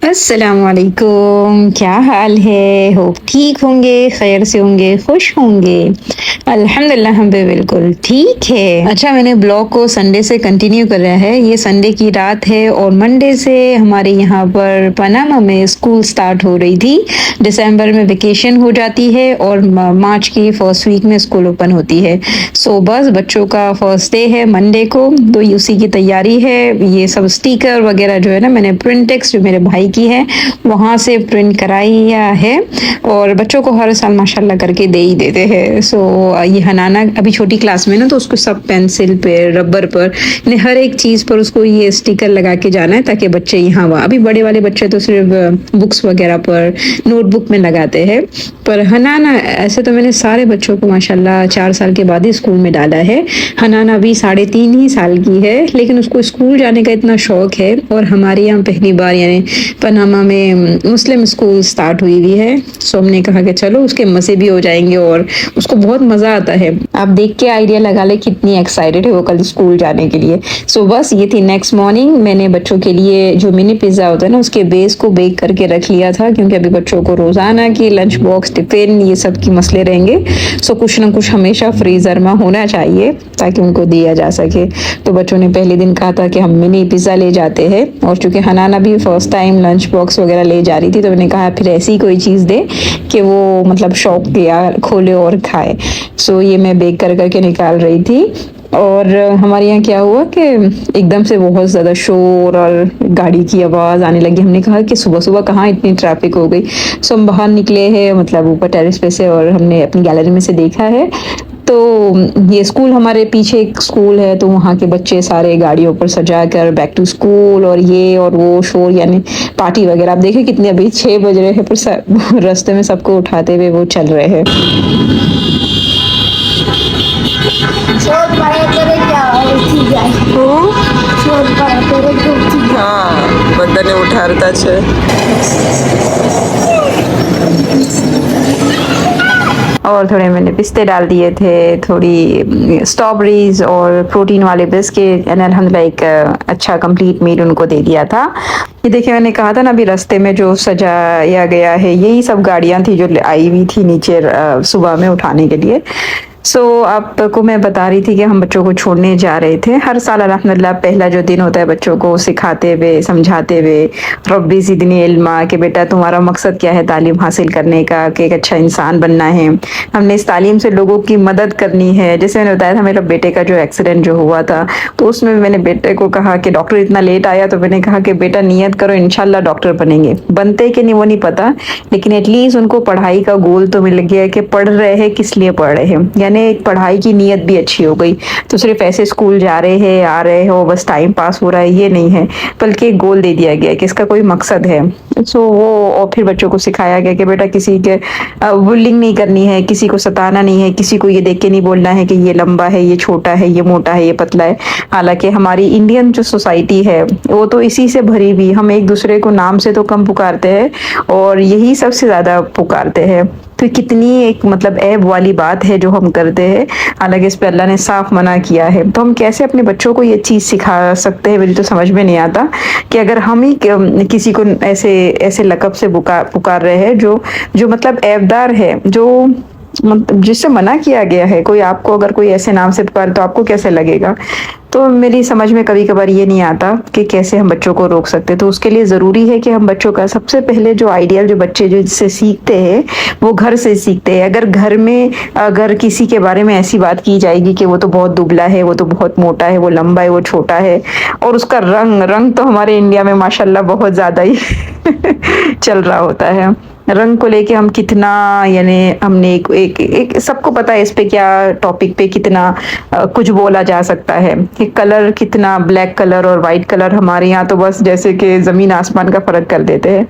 अस्सलामुअलैकुम, क्या हाल है? होप ठीक होंगे, खैर से होंगे, खुश होंगे। अल्हम्दुलिल्लाह हम भी बिल्कुल ठीक है। अच्छा, मैंने ब्लॉग को संडे से कंटिन्यू कर रहा है। ये संडे की रात है और मंडे से हमारे यहाँ पर पनामा में स्कूल स्टार्ट हो रही थी। दिसंबर में वेकेशन हो जाती है और मार्च की फर्स्ट वीक में स्कूल ओपन होती है। सो बस बच्चों का फर्स्ट डे है मंडे को, तो उसी की तैयारी है। ये सब स्टिकर वगैरह जो है ना, मैंने प्रिंटेक्स जो मेरे भाई की है वहाँ से प्रिंट कराया है और बच्चों को हर साल माशाल्लाह करके दे ही देते हैं। सो ये हनाना अभी छोटी क्लास में ना, तो उसको सब पेंसिल पे, रबर पर, यानी हर एक चीज पर उसको ये स्टिकर लगा के जाना है ताकि बच्चे यहाँ वहाँ। अभी बड़े वाले बच्चे तो सिर्फ बुक्स वगैरह पर, नोटबुक में लगाते हैं, पर हनाना ऐसे तो मैंने सारे बच्चों को माशाल्लाह 4 साल के बाद ही स्कूल में डाला है। हनाना अभी 3.5 ही साल की है, लेकिन उसको स्कूल जाने का इतना शौक है। और हमारे यहाँ पहली बार यानी पनामा में मुस्लिम स्कूल स्टार्ट हुई हुई है। सो हमने कहा कि चलो उसके मजे भी हो जाएंगे और उसको बहुत मजा आता है। आप देख के आइडिया लगा ले कितनी एक्साइटेड है वो कल स्कूल जाने के लिए। सो बस ये थी नेक्स्ट मॉर्निंग। मैंने बच्चों के लिए जो मिनी पिज्जा होता है ना, उसके बेस को बेक करके रख लिया था, क्योंकि अभी बच्चों को रोजाना की लंच बॉक्स, टिफिन, ये सब की मसले रहेंगे। सो कुछ ना कुछ हमेशा फ्रीजर में होना चाहिए ताकि उनको दिया जा सके। तो बच्चों ने पहले दिन कहा था कि हम मिनी पिज्जा ले जाते हैं, और चूंकि हनाना भी फर्स्ट टाइम लंच बॉक्स वगैरह ले जा रही थी, तो मैंने कहा फिर ऐसी कोई चीज दे कि वो मतलब शौक किया खोले और खाए। सो ये मैं बेक कर करके निकाल रही थी। और हमारे यहाँ क्या हुआ कि एकदम से बहुत ज़्यादा शोर और गाड़ी की आवाज़ आने लगी। हमने कहा कि सुबह सुबह कहाँ इतनी ट्रैफिक हो गई। सो हम बाहर निकले हैं, मतलब ऊपर टेरेस पे से, और हमने अपनी गैलरी में से देखा है तो ये स्कूल, हमारे पीछे एक स्कूल है, तो वहाँ के बच्चे सारे गाड़ियों पर सजा कर बैक टू स्कूल और ये और वो शोर, यानी पार्टी वगैरह। आप देखें कितने, अभी 6 बज रहे हैं पर रास्ते में सबको उठाते हुए वो चल रहे हैं। हाँ, बंदर ने उठाता છે। और थोड़े मैंने पिस्ते डाल दिए थे, थोड़ी स्ट्रॉबेरीज और प्रोटीन वाले बिस्किट, एंड अल्हम्दुलिल्लाह एक अच्छा कंप्लीट मील उनको दे दिया था। ये देखिए, मैंने कहा था ना अभी रास्ते में जो सजाया गया है, यही सब गाड़ियां थी जो आई हुई थी नीचे सुबह में उठाने के लिए। सो आपको मैं बता रही थी कि हम बच्चों को छोड़ने जा रहे थे। हर साल अल्हम्दुलिल्लाह पहला जो दिन होता है बच्चों को सिखाते हुए, समझाते हुए, रब्बी ज़िदनी इल्मा, कि बेटा तुम्हारा मकसद क्या है तालीम हासिल करने का, कि एक अच्छा इंसान बनना है, हमने इस तालीम से लोगों की मदद करनी है। जैसे मैंने बताया था मेरे बेटे का जो एक्सीडेंट जो हुआ था, तो उसमें मैंने बेटे को कहा कि डॉक्टर इतना लेट आया, तो मैंने कहा कि बेटा नियत करो इंशाल्लाह डॉक्टर बनेंगे। बनते कि नहीं वो नहीं पता, लेकिन एटलीस्ट उनको पढ़ाई का गोल तो मिल गया कि पढ़ रहे हैं, किस लिए पढ़ रहे हैं, यानी एक पढ़ाई की नीयत भी अच्छी हो गई। तो सिर्फ ऐसे स्कूल जा रहे हैं, आ रहे हो, बस टाइम पास हो रहा है, ये नहीं है, बल्कि एक गोल दे दिया गया कि इसका कोई मकसद है। सो वो, और फिर बच्चों को सिखाया गया कि बेटा किसी के बुलिंग नहीं करनी है, किसी को सताना नहीं है, किसी को ये देख के नहीं बोलना है कि ये लंबा है, ये छोटा है, ये मोटा है, ये पतला है। हालांकि हमारी इंडियन जो सोसाइटी है वो तो इसी से भरी हुई, हम एक दूसरे को नाम से तो कम पुकारते हैं और यही सबसे ज्यादा पुकारते हैं। तो कितनी एक मतलब ऐब वाली बात है जो हम करते हैं, हालांकि इस पे अल्लाह ने साफ मना किया है। तो हम कैसे अपने बच्चों को ये चीज़ सिखा सकते हैं, मुझे तो समझ में नहीं आता कि अगर हम ही किसी को ऐसे ऐसे लक़ब से पुकार रहे हैं जो जो मतलब ऐबदार है, जो जिससे मना किया गया है। कोई आपको अगर कोई ऐसे नाम से पुकारे तो आपको कैसे लगेगा। तो मेरी समझ में कभी कभार ये नहीं आता कि कैसे हम बच्चों को रोक सकते। तो उसके लिए ज़रूरी है कि हम बच्चों का सबसे पहले जो आइडियल, जो बच्चे जो इससे सीखते हैं वो घर से सीखते हैं। अगर घर में अगर किसी के बारे में ऐसी बात की जाएगी कि वो तो बहुत दुबला है, वो तो बहुत मोटा है, वो लंबा है, वो छोटा है, और उसका रंग तो हमारे इंडिया में माशाल्लाह बहुत ज़्यादा ही चल रहा होता है। रंग को लेके हम कितना, यानी हमने एक सबको पता है इस पे क्या टॉपिक पे कितना कुछ बोला जा सकता है कि कलर कितना, ब्लैक कलर और वाइट कलर हमारे यहाँ तो बस जैसे कि ज़मीन आसमान का फ़र्क कर देते हैं।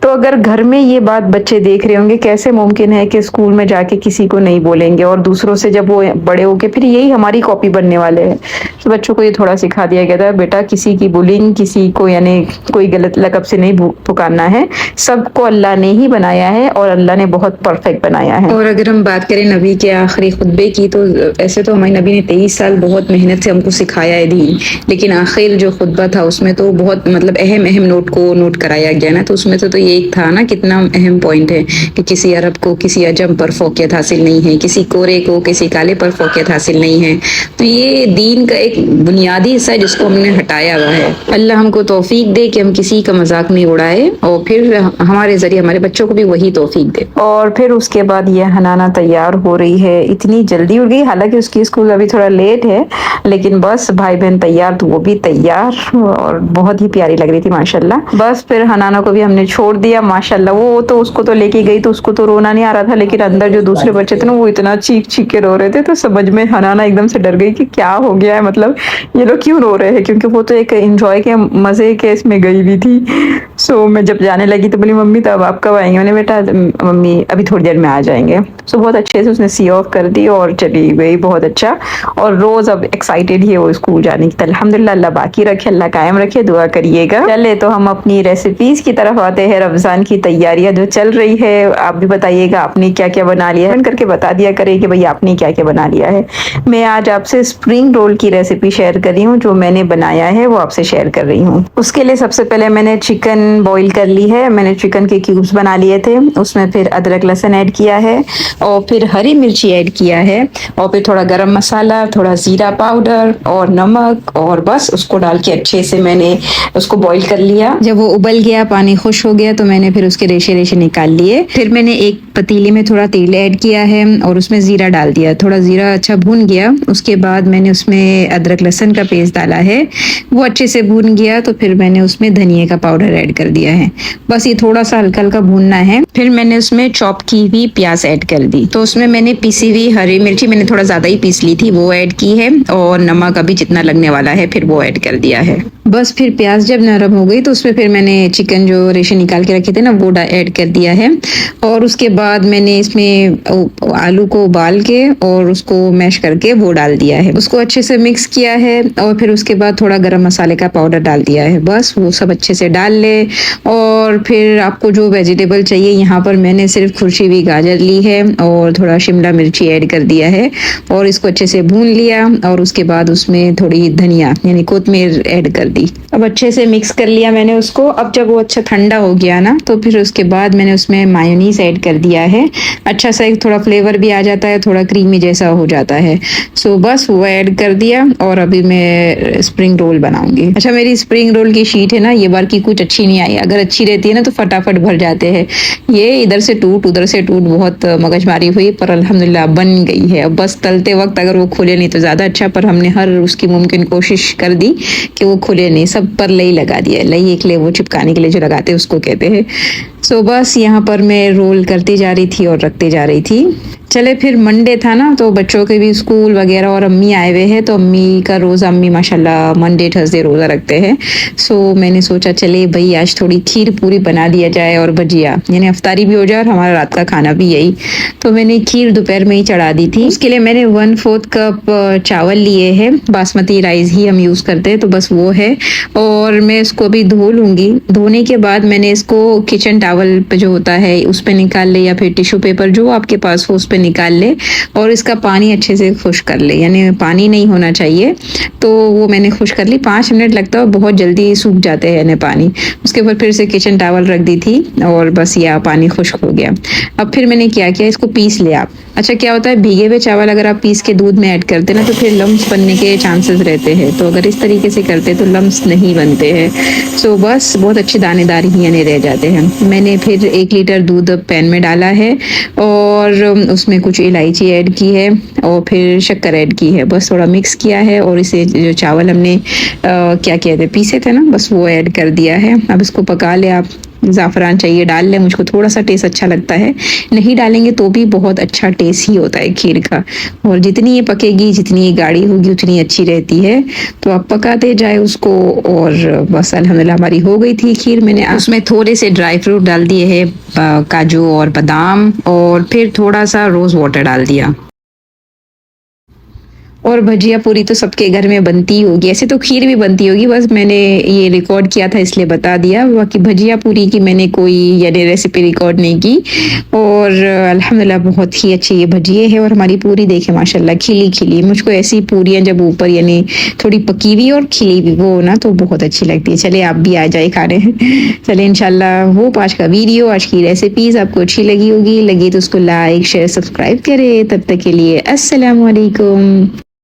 तो अगर घर में ये बात बच्चे देख रहे होंगे, कैसे मुमकिन है कि स्कूल में जाके किसी को नहीं बोलेंगे, और दूसरों से जब वो बड़े होके फिर यही हमारी कॉपी बनने वाले हैं। तो बच्चों को ये थोड़ा सिखा दिया गया था, बेटा किसी की बुलिंग, किसी को यानी कोई गलत लकब से नहीं पुकारना है। सबको अल्लाह ने ही बनाया है और अल्लाह ने बहुत परफेक्ट बनाया है। और अगर हम बात करें नबी के आखिरी खुतबे की, तो ऐसे तो हमारे नबी ने 23 साल बहुत मेहनत से हमको सिखाया है दीन, लेकिन आखिर जो खुतबा था उसमें तो बहुत मतलब अहम नोट को नोट कराया गया ना। तो उसमें तो ये एक था ना, कितना अहम पॉइंट है कि किसी अरब को किसी अजम पर फोकियत हासिल नहीं है, किसी कोरे को किसी काले पर फोकियत हासिल नहीं है। तो ये दीन का एक बुनियादी हिस्सा है जिसको हमने हटाया हुआ है। अल्लाह हमको तौफीक दे कि हम किसी का मजाक नहीं उड़ाए, और फिर हमारे जरिए हमारे बच्चों को भी वही तौफीक दे। और फिर उसके बाद ये हनाना तैयार हो रही है, इतनी जल्दी उड़ गई, हालांकि उसकी स्कूल अभी थोड़ा लेट है, लेकिन बस भाई बहन तैयार तो वो भी तैयार, और बहुत ही प्यारी लग रही थी माशाल्लाह। बस फिर हनाना को भी हमने छोड़ दिया माशाल्लाह। वो तो उसको तो लेके गई तो उसको तो रोना नहीं आ रहा था, लेकिन अंदर जो दूसरे बच्चे थे ना वो इतना चीख चीख के रो रहे थे, तो समझ में हनाना एकदम से डर गई कि क्या हो गया है, मतलब ये लोग क्यों रो रहे हैं, क्योंकि वो तो एक एंजॉय के मजे के इसमें गई भी थी। सो मैं जब जाने लगी तो बोली मम्मी तब आप कब आएंगे, मैंने बेटा मम्मी अभी थोड़ी देर में आ जाएंगे। सो बहुत अच्छे से उसने सी ऑफ कर दी और चली गई, बहुत अच्छा। और रोज अब एक्साइटेड ही है वो स्कूल जाने की। अल्हम्दुलिल्लाह, अल्लाह बाकी रखे, अल्लाह कायम रखे, दुआ करिएगा। चले तो हम अपनी रेसिपीज की तरफ आते हैं। रमजान की तैयारियां जो चल रही है, आप भी बताइएगा आपने क्या क्या बना लिया है, करके बता दिया करें कि भाई आपने क्या क्या बना लिया है। मैं आज आपसे स्प्रिंग रोल की रेसिपी शेयर कर रही हूँ, जो मैंने बनाया है वो आपसे शेयर कर रही हूँ। उसके लिए सबसे पहले मैंने चिकन बॉईल कर ली है, मैंने चिकन के क्यूब्स बना लिए थे, उसमें फिर अदरक लहसुन ऐड किया है, और फिर हरी मिर्ची ऐड किया है, और फिर थोड़ा गरम मसाला, थोड़ा जीरा पाउडर और नमक, और बस उसको डाल के अच्छे से मैंने उसको बॉईल कर लिया। जब वो उबल गया, पानी खुश हो गया, तो मैंने फिर उसके रेशे रेशे निकाल लिए। फिर मैंने एक पतीले में थोड़ा तेल ऐड किया है और उसमें जीरा डाल दिया। थोड़ा जीरा अच्छा भून गया, उसके बाद मैंने उसमें अदरक लहसुन का पेस्ट डाला है, वो अच्छे से भून गया, तो फिर मैंने उसमें धनिया का पाउडर ऐड कर दिया है। बस ये थोड़ा सा हल्का हल्का भूनना है। फिर मैंने उसमें चॉप की हुई प्याज ऐड कर दी, तो उसमें मैंने पीसी हुई हरी मिर्ची, मैंने थोड़ा ज्यादा ही पीस ली थी, वो ऐड की है, और नमक अभी जितना लगने वाला है फिर वो ऐड कर दिया है। बस फिर प्याज जब नरम हो गई तो उसमें फिर मैंने चिकन जो रेशे निकाल के रखे थे ना वो ऐड कर दिया है, और उसके बाद मैंने इसमें आलू को उबाल के और उसको मैश करके वो डाल दिया है, उसको अच्छे से मिक्स किया है, और फिर उसके बाद थोड़ा गरम मसाले का पाउडर डाल दिया है। बस वो सब अच्छे से डाल ले, और फिर आपको जो वेजिटेबल चाहिए, यहाँ पर मैंने सिर्फ खुर्शी हुई गाजर ली है और थोड़ा शिमला मिर्ची ऐड कर दिया है, और इसको अच्छे से भून लिया, और उसके बाद उसमें थोड़ी धनिया यानी कोतमीर ऐड कर दी। अब अच्छे से मिक्स कर लिया मैंने उसको। अब जब वो अच्छा ठंडा हो गया ना, तो फिर उसके बाद मैंने उसमें मायोनीज ऐड कर दिया है। अच्छा सा एक थोड़ा फ्लेवर भी आ जाता है, थोड़ा क्रीमी जैसा हो जाता है। सो बस वो ऐड कर दिया, और अभी मैं स्प्रिंग रोल बनाऊंगी। अच्छा, मेरी स्प्रिंग रोल की शीट है ना, ये बार की कुछ अच्छी नहीं आई। अगर अच्छी रहती है ना तो फटाफट भर जाते हैं। ये इधर से टूट उधर से टूट, बहुत मगजमारी हुई, पर अल्हम्दुलिल्लाह बन गई है। अब बस तलते वक्त अगर वो खुले नहीं तो ज्यादा अच्छा, पर हमने हर उसकी मुमकिन कोशिश कर दी कि वो खुले नहीं। सब पर लई लगा दिया, लई एक ले वो चिपकाने के लिए जो लगाते हैं उसको कहते हैं। सो बस यहाँ पर मैं रोल करती जा रही थी और रखती जा रही थी। चले फिर मंडे था ना, तो बच्चों के भी स्कूल वगैरह, और अम्मी आए हुए हैं, तो अम्मी का रोज़ा, अम्मी माशाल्लाह मंडे थर्सडे रोज़ा रखते हैं। सो मैंने सोचा चले भाई आज थोड़ी खीर पूरी बना दिया जाए और भजिया, यानी अफ्तारी भी हो जाए और हमारा रात का खाना भी यही। तो मैंने खीर दोपहर में ही चढ़ा दी थी। उसके लिए मैंने 1/4 कप चावल लिए हैं, बासमती राइस ही हम यूज़ करते हैं, तो बस वो है। और मैं इसको अभी धो लूँगी। धोने के बाद मैंने इसको किचन टावल पे जो होता है उस पर निकाल ले, या फिर टिश्यू पेपर जो आपके पास हो उस पर निकाल ले, और इसका पानी अच्छे से खुश कर ले, यानी पानी नहीं होना चाहिए। तो वो मैंने खुश कर ली, 5 मिनट लगता है, बहुत जल्दी सूख जाते हैं ना पानी। उसके ऊपर फिर से किचन टावल रख दी थी, और बस यह पानी खुश्क हो गया। अब फिर मैंने क्या किया, इसको पीस लिया। अच्छा, क्या होता है भीगे हुए चावल अगर आप पीस के दूध में ऐड करते ना, तो फिर लम्स बनने के चांसेस रहते हैं, तो अगर इस तरीके से करते तो लम्स नहीं बनते हैं। सो बस बहुत अच्छे दानेदार ही यानी रह जाते हैं। मैंने फिर 1 लीटर दूध पैन में डाला है, और उसमें कुछ इलायची ऐड की है, और फिर शक्कर ऐड की है। बस थोड़ा मिक्स किया है, और इसे जो चावल हमने क्या कहते हैं पीसे थे ना, बस वो ऐड कर दिया है। अब इसको पका ले आप। ज़ाफ़रान चाहिए डाल लें, मुझको थोड़ा सा टेस्ट अच्छा लगता है, नहीं डालेंगे तो भी बहुत अच्छा टेस्ट ही होता है खीर का। और जितनी ये पकेगी, जितनी ये गाढ़ी होगी उतनी अच्छी रहती है। तो आप पकाते जाए उसको और बस अल्हम्दुलिल्लाह हमारी हो गई थी खीर। मैंने उसमें थोड़े से ड्राई फ्रूट डाल दिए हैं, काजू और बादाम, और फिर थोड़ा सा रोज़ वाटर डाल दिया। और भजिया पूरी तो सबके घर में बनती होगी, ऐसे तो खीर भी बनती होगी, बस मैंने ये रिकॉर्ड किया था इसलिए बता दिया। बाकी भजिया पूरी की मैंने कोई यानी रेसिपी रिकॉर्ड नहीं की। और अल्हम्दुलिल्लाह बहुत ही अच्छी ये भजिए है। और हमारी पूरी देखे माशाल्लाह खिली खिली, मुझको ऐसी पूरियां जब ऊपर यानी थोड़ी पकी हुई और खिली हुई वो ना तो बहुत अच्छी लगती है। चले आप भी आ जाए खाने। चले इंशाल्लाह होप आज का वीडियो, आज की रेसिपीज आपको अच्छी लगी होगी। लगी तो उसको लाइक शेयर सब्सक्राइब करें। तब तक के लिए अस्सलाम वालेकुम।